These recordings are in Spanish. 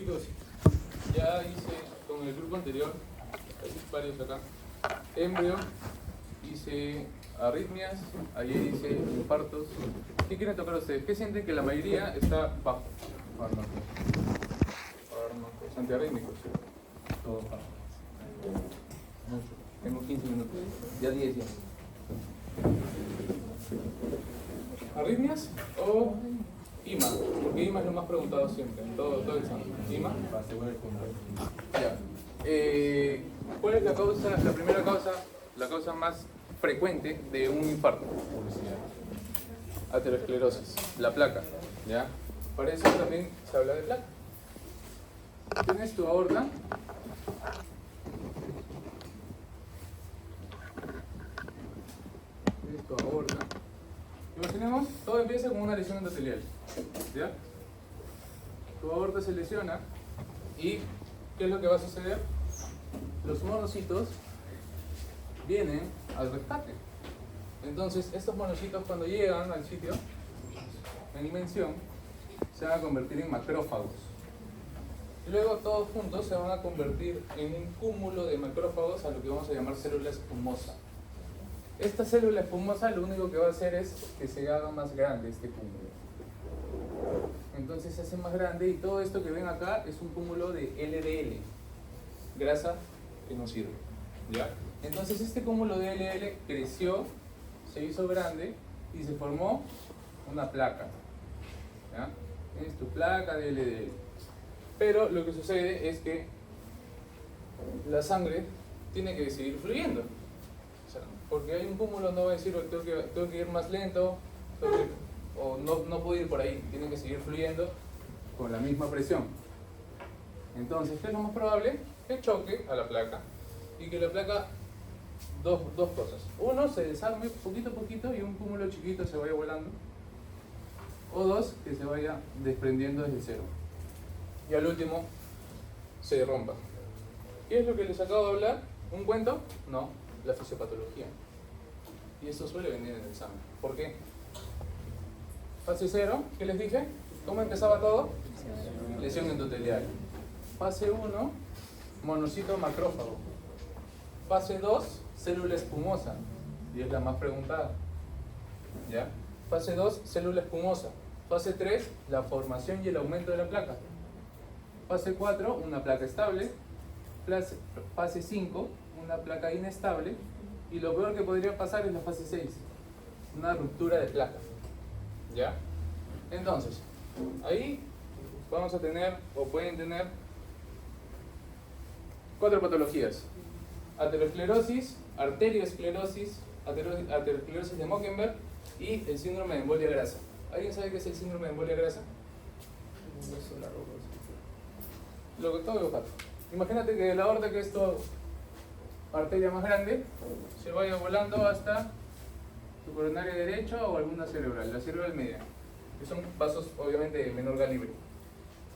Chicos, ya hice con el grupo anterior, hay varios acá, embrio, hice arritmias, ayer hice infartos. ¿Qué quieren tocar ustedes? ¿Qué sienten que la mayoría está bajo? Fármacos antiarrítmicos. Todos bajos. Mucho. Tengo 15 minutos. Ya 10 ya. ¿Arritmias o IMA? Porque IMA es lo más preguntado siempre, en todo el examen. ¿IMA? Ya. ¿Cuál es la causa, la primera causa, la causa más frecuente de un infarto? Aterosclerosis, la placa. ¿Ya? Para eso también se habla de placa. Tienes tu aorta. Tienes tu aorta. Imaginemos, todo empieza con una lesión endotelial. ¿Ya? Tu aorta se lesiona y ¿qué es lo que va a suceder? Los monocitos vienen al rescate. Entonces, estos monocitos cuando llegan al sitio, en dimensión, se van a convertir en macrófagos. Y luego todos juntos se van a convertir en un cúmulo de macrófagos a lo que vamos a llamar célula espumosa. Esta célula espumosa lo único que va a hacer es que se haga más grande este cúmulo. Entonces se hace más grande y todo esto que ven acá es un cúmulo de LDL, grasa que no sirve. ¿Ya? Entonces este cúmulo de LDL creció, se hizo grande y se formó una placa. ¿Ya? Es tu placa de LDL. Pero lo que sucede es que la sangre tiene que seguir fluyendo. O sea, porque hay un cúmulo, no va a decir tengo que ir más lento o no puedo ir por ahí, tiene que seguir fluyendo con la misma presión. Entonces, ¿qué es lo más probable? Que choque a la placa y que la placa, dos cosas. Uno, se desarme poquito a poquito y un cúmulo chiquito se vaya volando. O dos, que se vaya desprendiendo desde cero. Y al último, se rompa. ¿Qué es lo que les acabo de hablar? ¿Un cuento? No, la fisiopatología. Y eso suele venir en el examen. ¿Por qué? Fase 0, ¿qué les dije? ¿Cómo empezaba todo? Lesión endotelial. Fase 1, monocito macrófago. Fase 2, célula espumosa. Y es la más preguntada. ¿Ya? Fase 2, célula espumosa. Fase 3, la formación y el aumento de la placa. Fase 4, una placa estable. Fase 5, una placa inestable. Y lo peor que podría pasar es la fase 6, una ruptura de placa. ¿Ya? Entonces, ahí vamos a tener, o pueden tener, 4 patologías: aterosclerosis, arteriosclerosis, aterosclerosis de Mockenberg y el síndrome de embolia grasa. ¿Alguien sabe qué es el síndrome de embolia grasa? Lo que todo dibujado. Imagínate que de la aorta, que es tu arteria más grande, se vaya volando hasta tu coronario derecho o alguna cerebral, la cerebral media, que son vasos obviamente de menor calibre.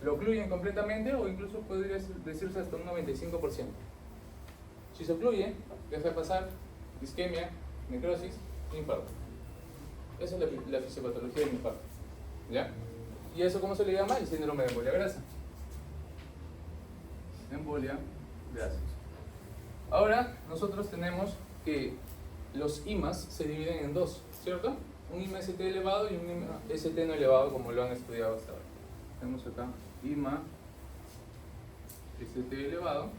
Lo ocluyen completamente o incluso podría decirse hasta un 95%. Si se ocluye, deja pasar isquemia, necrosis, infarto. Esa es la fisiopatología del infarto. ¿Ya? ¿Y eso cómo se le llama? El síndrome de embolia grasa. Embolia grasa. Ahora nosotros tenemos que los IMAs se dividen en dos, ¿cierto? Un IMA ST elevado y un IMA ST no elevado, como lo han estudiado hasta ahora. Tenemos acá IMA ST elevado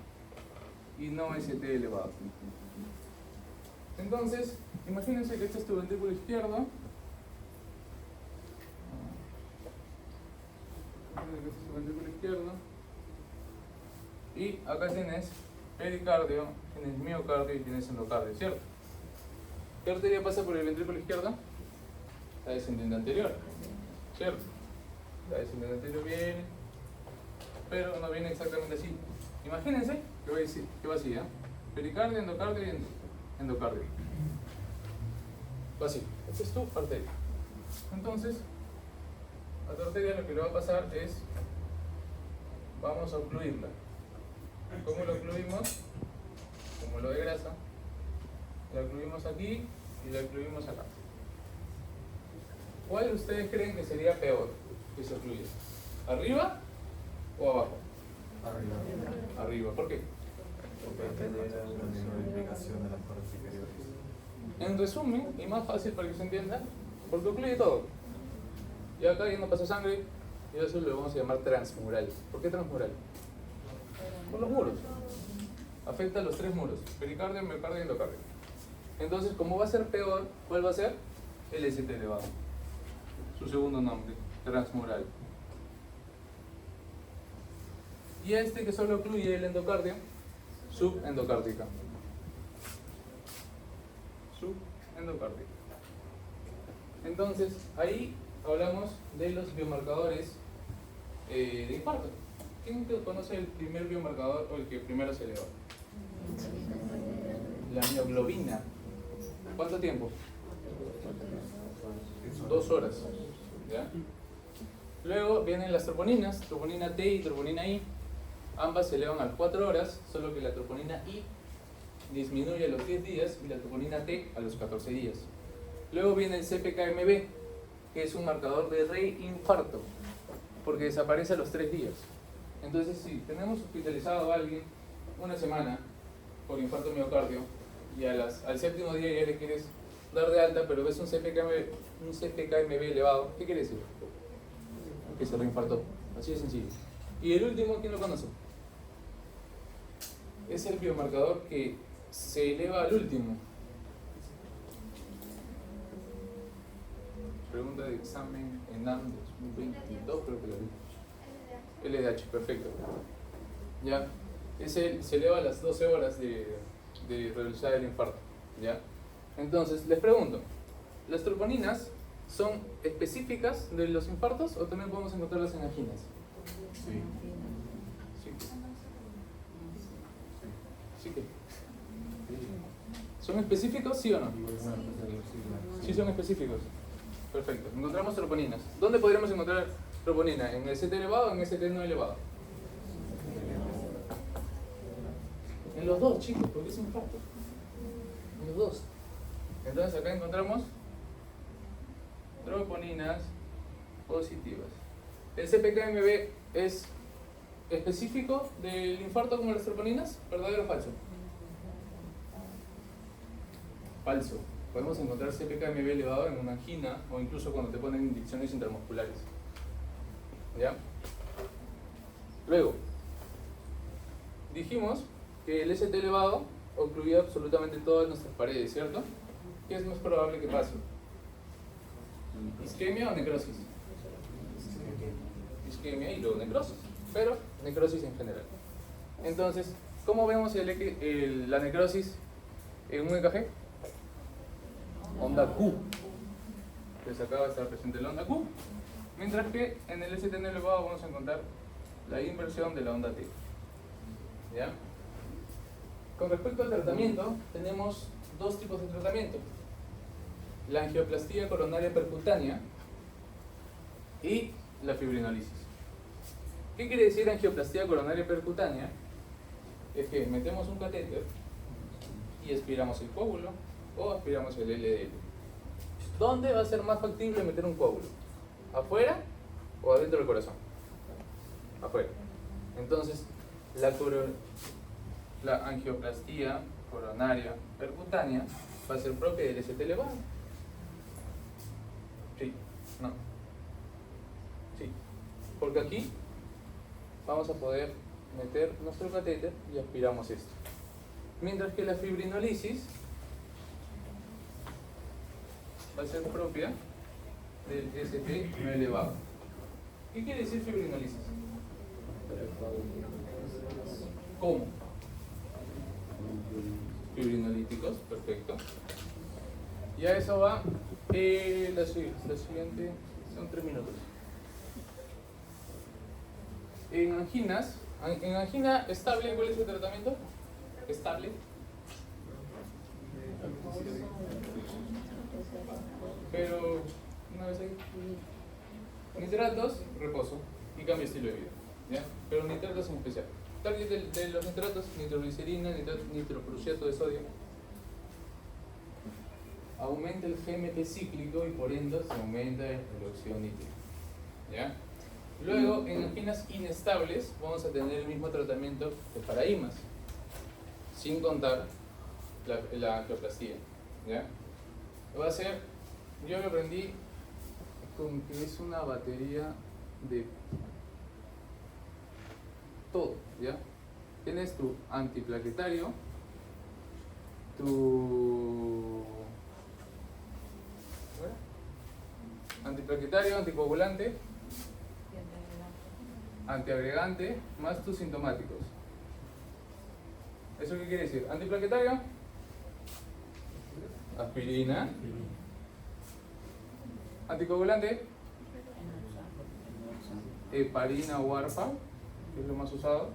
y no ST elevado. Entonces, imagínense que este es tu ventrículo izquierdo. Este es tu ventrículo izquierdo. Y acá tienes pericardio, tienes miocardio y tienes endocardio, ¿cierto? ¿Qué arteria pasa por el ventrículo izquierdo? La descendente anterior, ¿cierto? La descendente anterior viene, pero no viene exactamente así. Imagínense que va así, ¿eh? Pericardio, endocardio y endocardio. Va así. Esta es tu arteria. Entonces, a tu arteria lo que le va a pasar es, vamos a ocluirla. ¿Cómo lo ocluimos? Como lo de grasa. La ocluimos aquí y la ocluimos acá. ¿Cuál ustedes creen que sería peor que se ocluya? ¿Arriba o abajo? Arriba. ¿Por qué? Porque genera una modificación de las partes inferiores. En resumen, y más fácil para que se entienda, porque ocluye todo. Y acá ya no pasa sangre, y eso lo vamos a llamar transmural. ¿Por qué transmural? Por los muros. Afecta a los 3 muros: pericardio, miocardio y endocardio. Entonces, como va a ser peor, ¿cuál va a ser? El ST elevado. Su segundo nombre, transmural. Y este que solo ocluye el endocardio, subendocárdica. Subendocárdica. Entonces, ahí hablamos de los biomarcadores de infarto. ¿Quién conoce el primer biomarcador o el que primero se eleva? La mioglobina. ¿Cuánto tiempo? 2 horas. ¿Ya? Luego vienen las troponinas, troponina T y troponina I. Ambas se elevan a 4 horas, solo que la troponina I disminuye a los 10 días y la troponina T a los 14 días. Luego viene el CPK-MB, que es un marcador de reinfarto, porque desaparece a los 3 días. Entonces, si tenemos hospitalizado a alguien una semana por infarto miocardio y al 7.º día ya le quieres dar de alta, pero ves un CPK-MB elevado, ¿qué quiere decir? Que se reinfartó. Así de sencillo. Y el último, ¿quién lo conoce? Es el biomarcador que se eleva al último. Pregunta de examen ENAM 2022, creo que lo vi. LDH, perfecto. ¿Ya? Se eleva a las 12 horas de velocidad del infarto. ¿Ya? Entonces, les pregunto, ¿las troponinas son específicas de los infartos o también podemos encontrarlas en anginas? Sí. Sí. Sí que. ¿Son específicos, sí o no? Sí son específicos. Perfecto. Encontramos troponinas. ¿Dónde podríamos encontrar troponina? ¿En el ST elevado o en el ST no elevado? En los dos, chicos, porque es infarto. En los dos. Entonces acá encontramos troponinas positivas. ¿El CPK-MB es específico del infarto como las troponinas? ¿Verdadero o falso? Falso. Podemos encontrar CPK-MB elevado en una angina o incluso cuando te ponen inyecciones intramusculares. ¿Ya? Luego, dijimos que el ST elevado ocluía absolutamente todas nuestras paredes, ¿cierto? ¿Qué es más probable que pase? ¿Isquemia o necrosis? Isquemia y luego necrosis, pero necrosis en general. Entonces, ¿cómo vemos la necrosis en un EKG? Onda Q. Pues acá va a estar presente la onda Q. Mientras que en el ST no elevado vamos a encontrar la inversión de la onda T. ¿Ya? Con respecto al tratamiento, tenemos 2 tipos de tratamiento: la angioplastía coronaria percutánea y la fibrinolisis. ¿Qué quiere decir angioplastía coronaria percutánea? Es que metemos un catéter y aspiramos el coágulo o aspiramos el LDL. ¿Dónde va a ser más factible meter un coágulo? ¿Afuera o adentro del corazón? Afuera. Entonces, la angioplastía coronaria percutánea va a ser propia del ST elevado. Sí, no. Sí, porque aquí vamos a poder meter nuestro catéter y aspiramos esto. Mientras que la fibrinolisis va a ser propia del ST no elevado. ¿Qué quiere decir fibrinolisis? ¿Cómo? Fibrinolíticos, perfecto. Y a eso va la siguiente, son 3 minutos. En angina estable, ¿cuál es el tratamiento? Estable. Pero, una vez ahí. Nitratos, reposo y cambio de estilo de vida. ¿Ya? Pero nitratos en especial. Target de los nitratos: nitroglicerina, nitroprusiato de sodio. Aumenta el GMT cíclico y por ende se aumenta el óxido nítrico. ¿Ya? Luego, en anginas inestables, vamos a tener el mismo tratamiento que para IMAS, sin contar la angioplastía. ¿Ya? Va a ser, yo lo aprendí con que es una batería de todo, ¿ya? Tienes tu antiplaquetario, tu antiplaquetario, anticoagulante, antiagregante, más tus sintomáticos. ¿Eso qué quiere decir? Antiplaquetario, aspirina. Anticoagulante, heparina o warfa, que es lo más usado.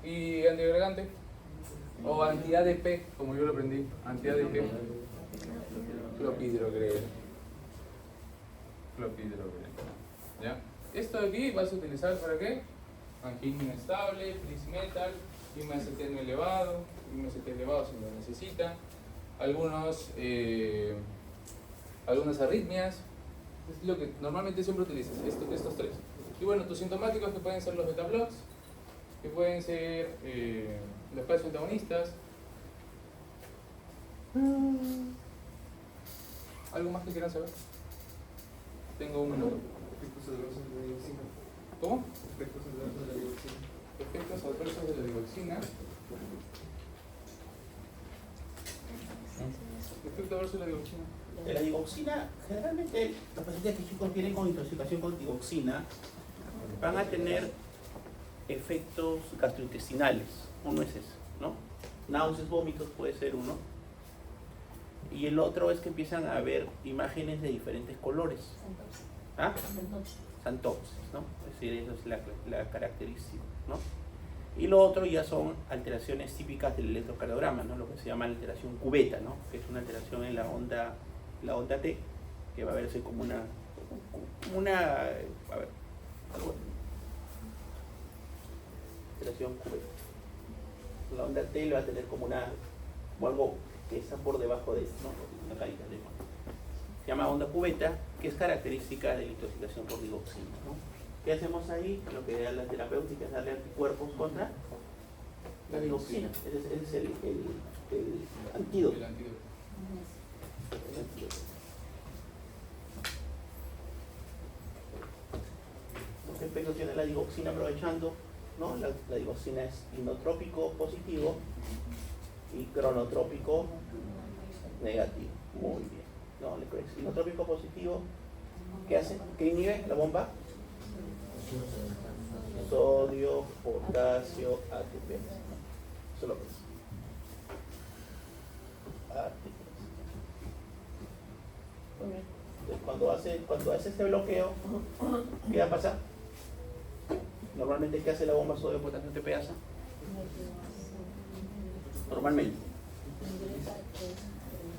Y antiagregante, o anti-ADP, como yo lo aprendí, anti-ADP, clopidogrel. ¿Ya? Esto de aquí vas a utilizar para qué? Angina inestable, prismetal, IMST no elevado, IMST elevado si lo necesita, algunas arritmias, es lo que normalmente siempre utilizas, estos tres. Y bueno, tus sintomáticos que pueden ser los beta blocks, que pueden ser los calcio antagonistas. ¿Algo más que quieran saber? Tengo un minuto. Efectos adversos de la dioxina. ¿Cómo? Efectos adversos de la dioxina. Efectos adversos de la dioxina. Efecto adverso de la dioxina. De la digoxina, generalmente los pacientes que chicos vienen con intoxicación con digoxina van a tener efectos gastrointestinales. Uno es ese, ¿no? Náuseas, vómitos puede ser uno. Y el otro es que empiezan a ver imágenes de diferentes colores. ¿Ah? Santopsis, ¿no? Es decir, eso es la característica, ¿no? Y lo otro ya son alteraciones típicas del electrocardiograma, ¿no? Lo que se llama alteración cubeta, ¿no? Que es una alteración en la onda T, que va a verse como una a ver, algo, alteración cubeta. La onda T lo va a tener como algo que está por debajo de esto, ¿no? Una carita de se llama onda cubeta, que es característica de la intoxicación por digoxina, ¿no? ¿Qué hacemos ahí? Lo que da la terapéutica es darle anticuerpos contra la digoxina. Ese es el antídoto. El antídoto. El antídoto. ¿Qué efecto tiene la digoxina aprovechando? ¿No? La digoxina es inotrópico positivo y cronotrópico negativo. Muy bien. No, le crees. Inotrópico positivo, ¿qué hace? ¿Qué inhibe la bomba? Sodio, potasio, ATP. Eso es lo que es. ATP. Entonces, cuando hace este bloqueo, ¿qué va a pasar? Normalmente, ¿qué hace la bomba sodio, potasio, ATPasa? Normalmente.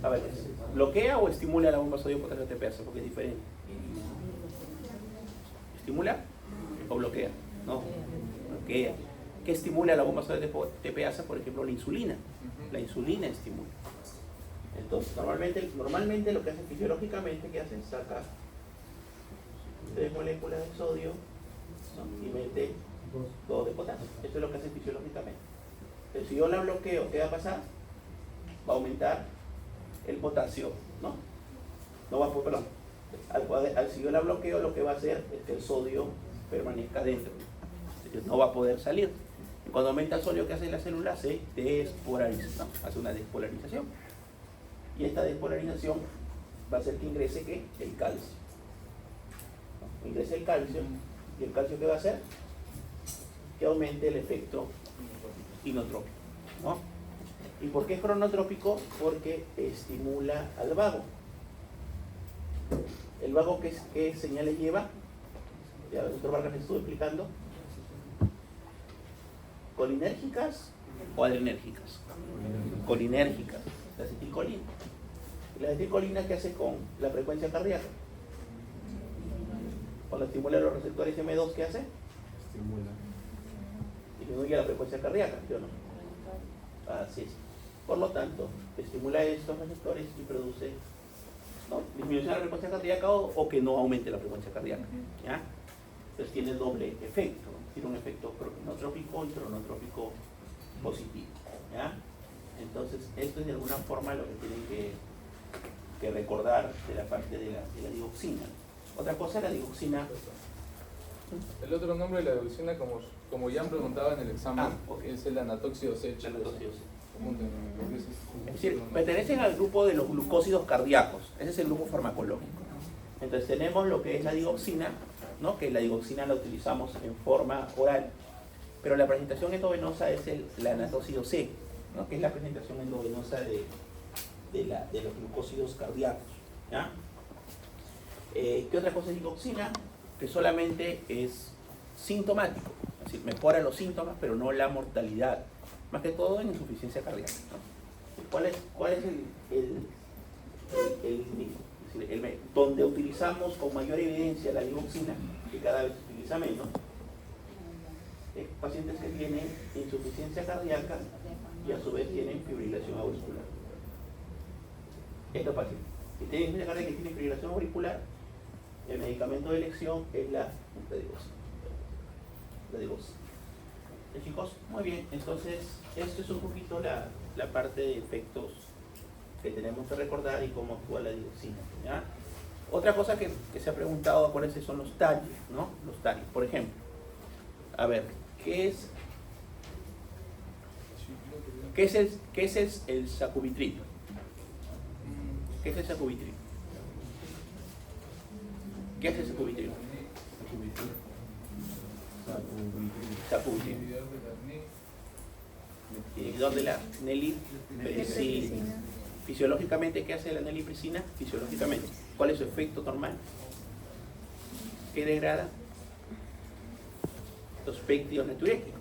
A ver, ¿bloquea o estimula la bomba sodio, potasio, ATPasa? Porque es diferente. ¿Estimula o bloquea? No, bloquea. ¿Qué estimula la bomba sodio ATPasa? Por ejemplo, la insulina. La insulina estimula. Entonces, normalmente lo que hace fisiológicamente, ¿qué hace? Saca 3 moléculas de sodio, ¿no? Y mete 2 de potasio. Eso es lo que hace fisiológicamente. Pero si yo la bloqueo, ¿qué va a pasar? Va a aumentar el potasio, ¿no? No va a poder, perdón. Si yo la bloqueo, lo que va a hacer es que el sodio permanezca dentro. Entonces no va a poder salir. Y cuando aumenta el sodio, ¿qué hace la célula? Se despolariza, ¿no? Hace una despolarización. Y esta despolarización va a hacer que ingrese ¿qué? El calcio. ¿No? Ingrese el calcio. ¿Y el calcio qué va a hacer? Que aumente el efecto inotrópico, ¿no? ¿Y por qué es cronotrópico? Porque estimula al vago. ¿El vago qué señales lleva? Ya el doctor Vargas me estuvo explicando. ¿Colinérgicas o adrenérgicas? Colinérgicas, la acetilcolina. ¿Y la acetilcolina qué hace con la frecuencia cardíaca? Cuando estimula los receptores M2, ¿qué hace? Estimula. Disminuye la frecuencia cardíaca, ¿sí o no? Así es. Por lo tanto, estimula estos receptores y produce, ¿no?, disminución de la frecuencia cardíaca o que no aumente la frecuencia cardíaca, ¿ya? Entonces tiene doble efecto, ¿no? Tiene un efecto cronotrópico y cronotrópico positivo, ¿ya? Entonces esto es de alguna forma lo que tienen que recordar de la parte de la digoxina. Otra cosa es la digoxina. El otro nombre de la digoxina, como ya han preguntado en el examen, ok. es el anatoxio C. La anatoxiosis. Es Es decir, pertenecen al grupo de los glucósidos cardíacos. Ese es el grupo farmacológico. Entonces tenemos lo que es la digoxina, ¿no? Que la digoxina la utilizamos en forma oral, pero la presentación endovenosa es la anatóxido C, ¿no? Que es la presentación endovenosa de los glucósidos cardíacos, ¿ya? ¿Qué otra cosa es digoxina? Que solamente es sintomático, es decir, mejora los síntomas, pero no la mortalidad, más que todo en insuficiencia cardíaca, ¿no? ¿Cuál es donde utilizamos con mayor evidencia la digoxina, que cada vez se utiliza menos? Pacientes que tienen insuficiencia cardíaca y a su vez tienen fibrilación auricular. Estos pacientes que tienen insuficiencia cardíaca y tienen fibrilación auricular, el medicamento de elección es la digoxina. Chicos, muy bien, entonces esto es un poquito la parte de efectos que tenemos que recordar y cómo actúa la digoxina, ¿ya? Otra cosa que se ha preguntado, acuérdense, son los TARI, ¿no? Los TARI, por ejemplo. A ver, ¿qué es el sacubitril? ¿Qué es el sacubitril? ¿Qué es el sacubitril? Sacubitril. Inhibidor de la nelipricina. Fisiológicamente, ¿qué hace la nelipricina? Fisiológicamente, ¿cuál es su efecto normal? ¿Qué degrada? Los péptidos natriuréticos.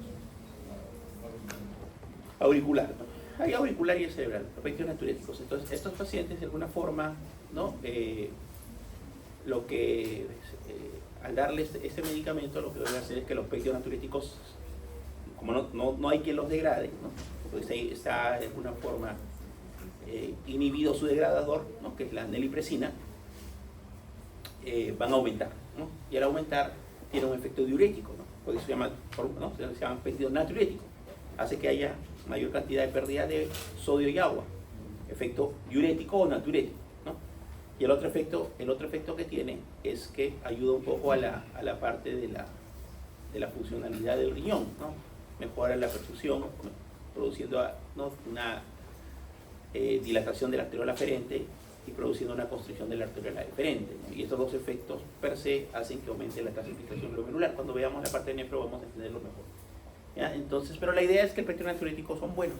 Auricular, ¿no? Hay auricular y el cerebral, los péptidos natriuréticos. Entonces, estos pacientes, de alguna forma, ¿no? Al darles este medicamento, lo que van a hacer es que los péptidos natriuréticos, como no hay quien los degrade, ¿no? Pues ahí está de alguna forma inhibido su degradador, ¿no? Que es la nelipricina, van a aumentar, ¿no? Y al aumentar tiene un efecto diurético, ¿no? Por eso se llaman péptidos natriuréticos. Hace que haya mayor cantidad de pérdida de sodio y agua. Efecto diurético o natriurético, ¿no? Y el otro efecto que tiene es que ayuda un poco a la parte de la funcionalidad del riñón, ¿no? Mejora la perfusión, ¿no? Produciendo, ¿no? una dilatación de la arteriola aferente y produciendo una constricción de la arteriola deferente, ¿no? Y estos dos efectos per se hacen que aumente la tasa de filtración glomerular. Cuando veamos la parte de nefro vamos a entenderlo mejor, ¿ya? Entonces, pero la idea es que el péptidos natriuréticos son buenos,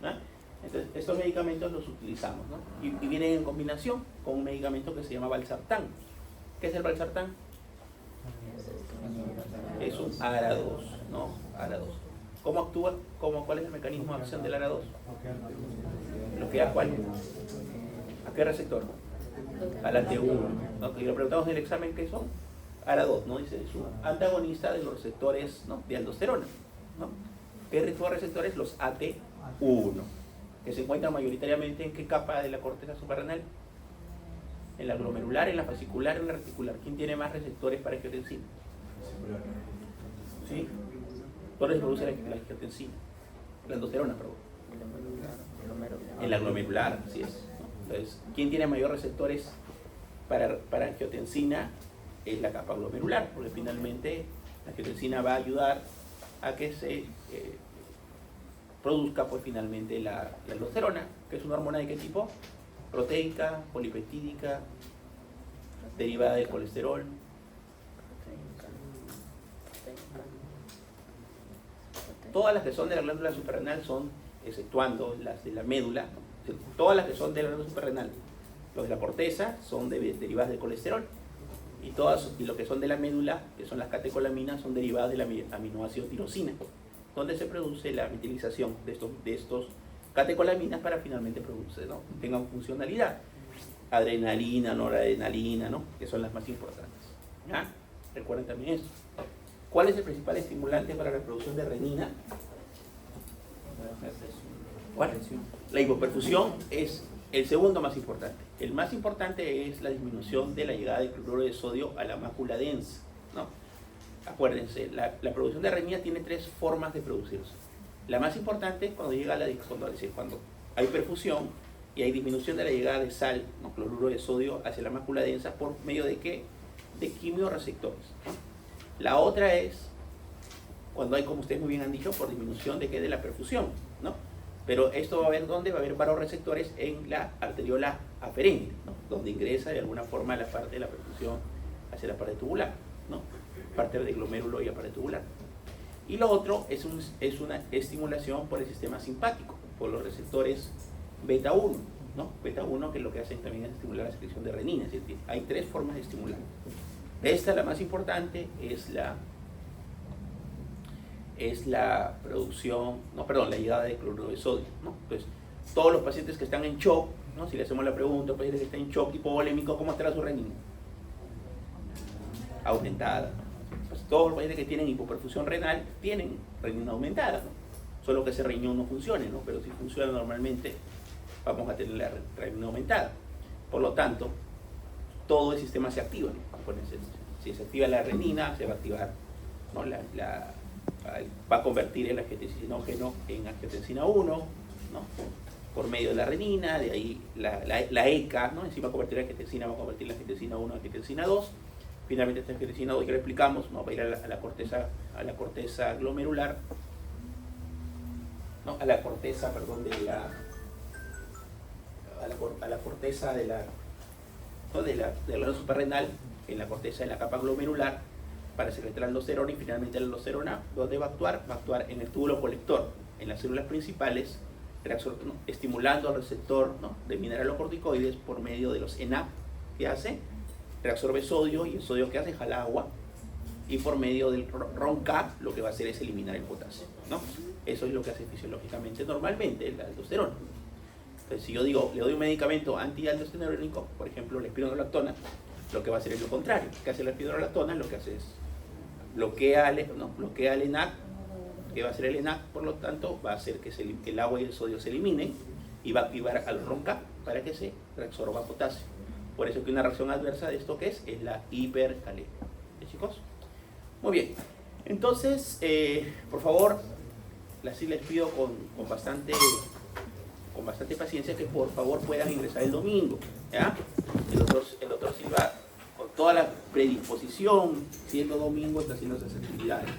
¿ya? Entonces, estos medicamentos los utilizamos, ¿no? Y vienen en combinación con un medicamento que se llama valsartán. ¿Qué es el valsartán? Es un ARA2, ¿no? ARA2. ¿Cómo actúa? ¿Cuál es el mecanismo de acción del ARA2? ¿Bloquea cuál? ¿A qué receptor? Al AT1. ¿No? Y lo preguntamos en el examen, ¿qué son? ARA2, ¿no? Dice, es un antagonista de los receptores, ¿no? De aldosterona, ¿no? ¿Qué receptores? Los AT1, que se encuentran mayoritariamente en qué capa de la corteza suprarrenal. En la glomerular, en la fascicular, en la reticular. ¿Quién tiene más receptores para angiotensina? ¿Sí? ¿Dónde se produce la angiotensina? La aldosterona, perdón. En la glomerular, así es, ¿no? Entonces, ¿quién tiene mayor receptores para angiotensina? Es la capa glomerular, porque finalmente la angiotensina va a ayudar a que se produzca pues finalmente la aldosterona, que es una hormona de qué tipo? Proteica, polipeptídica, derivada del colesterol. Todas las que son de la glándula suprarrenal son, exceptuando las de la médula, ¿no? Todas las que son de la glándula suprarrenal, los de la corteza son derivadas del colesterol, y lo que son de la médula, que son las catecolaminas, son derivadas de la aminoácido tirosina, donde se produce la metilización de estos catecolaminas para finalmente producir, ¿no? Tengan funcionalidad. Adrenalina, noradrenalina, ¿no? Que son las más importantes, ¿ya? Recuerden también eso. ¿Cuál es el principal estimulante para la producción de renina? ¿Cuál? La hipoperfusión es el segundo más importante. El más importante es la disminución de la llegada de cloruro de sodio a la mácula densa, ¿no? acuérdense, la producción de renina tiene 3 formas de producirse. La más importante es cuando llega cuando hay perfusión y hay disminución de la llegada de sal, ¿no? Cloruro de sodio hacia la mácula densa por medio de ¿qué? De quimiorreceptores, ¿no? La otra es cuando hay, como ustedes muy bien han dicho, por disminución de ¿qué? De la perfusión, ¿no? Pero esto va a haber ¿dónde? Va a haber varoreceptores en la arteriola aferente, ¿no? Donde ingresa de alguna forma la parte de la perfusión hacia la pared tubular, ¿no? Parte del glomérulo y la pared tubular. Y lo otro es una estimulación por el sistema simpático, por los receptores beta 1, ¿no? Beta 1, que lo que hacen también es estimular la secreción de renina. Es decir, hay 3 formas de estimular. Esta, la más importante, es la producción, la llegada de cloruro de sodio, ¿no? Entonces, todos los pacientes que están en shock, ¿no? Si le hacemos la pregunta, un paciente que está en shock hipovolémico, ¿cómo estará su renina? Aumentada. Pues todos los pacientes que tienen hipoperfusión renal tienen renina aumentada, ¿no? Solo que ese riñón no funcione, ¿no? Pero si funciona normalmente, vamos a tener la renina aumentada. Por lo tanto, todo el sistema se activa, ¿no? Si se activa la renina, se va a activar, ¿no? Va a convertir el angiotensinógeno en angiotensina 1, ¿no? Por medio de la renina, de ahí la ECA, ¿no? Encima convertir la angiotensina, va a convertir la angiotensina 1 a angiotensina 2. Finalmente esta angiotensina 2, que lo explicamos, ¿no? Va a ir a la corteza glomerular, ¿no? A la corteza de la glándula suprarrenal, en la corteza de la capa glomerular, para secretar la aldosterona, y finalmente la aldosterona, ¿dónde va a actuar? Va a actuar en el túbulo colector, en las células principales, ¿no? Estimulando al receptor, ¿no? De mineralocorticoides por medio de los ENAP, que hace, reabsorbe sodio, y el sodio que hace jala agua, y por medio del RONCA lo que va a hacer es eliminar el potasio, ¿no? Eso es lo que hace fisiológicamente normalmente la aldosterona. Entonces, si yo digo, le doy un medicamento antialdosterónico, por ejemplo la espironolactona, lo que va a hacer es lo contrario. ¿Qué hace la espironolactona? Lo que hace es bloquea el ENAC, que va a hacer el ENAC, por lo tanto va a hacer que el agua y el sodio se eliminen, y va a activar al RONCA para que se reabsorba potasio. Por eso que una reacción adversa de esto, ¿qué es? Es la hipercalemia. ¿Sí, chicos? Muy bien. Entonces, por favor, así les pido con bastante paciencia que por favor puedan ingresar el domingo, ¿ya? El doctor Silva, con toda la predisposición, siendo domingo, está haciendo esas actividades.